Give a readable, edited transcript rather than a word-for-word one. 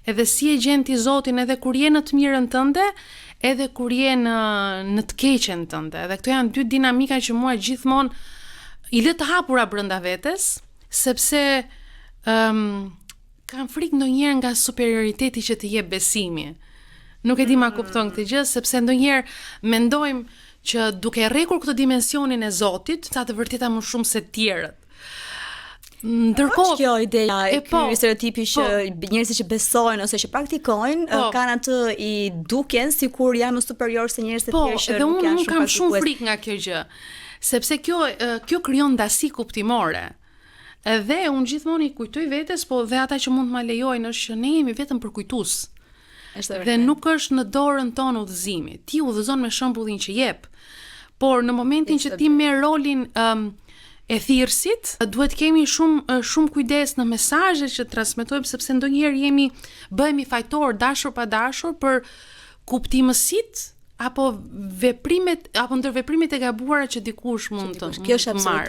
edhe si e gjen ti Zotin edhe kur je në të mirën tënde, edhe kur je në të keqen tënde. Dhe këto janë dy dinamika që mua gjithmonë i lë të hapura brenda vetes, sepse kam frikë ndonjëherë nga superioriteti që të jep besimi. Nuk e di ma kupton këtë gjë, sepse ndonjëherë mendojmë që duke rrekur këtë dimensionin e Zotit, sa të vërteta më shumë se tjerët. Ndërkohë, është kjo ideja e ky stereotipi që njerëzit që besojnë ose që praktikojnë kanë atë i duken sikur janë më superior se njerëzit e tjerë që nuk janë shumë praktikues. Unë kam shumë frikë nga kjo gjë, sepse kjo krijon ndasi kuptimore. Edhe unë gjithmonë i kujtoj vetes, po dhe ata që mund të ma lejojnë është që ne jemi vetëm përkujtues. Dhe nuk është në dorën tonë udhëzimi. Ti udhëzon me shembullin që jep. Por në momentin që ti merr rolin e thirrësit, duhet kemi shumë kujdes në mesazhet që transmetojmë, sepse ndonjëherë bëhemi fajtor dashur pa dashur për kuptimësitë apo veprimet apo ndër veprimet e gabuara që dikush mund të marrë.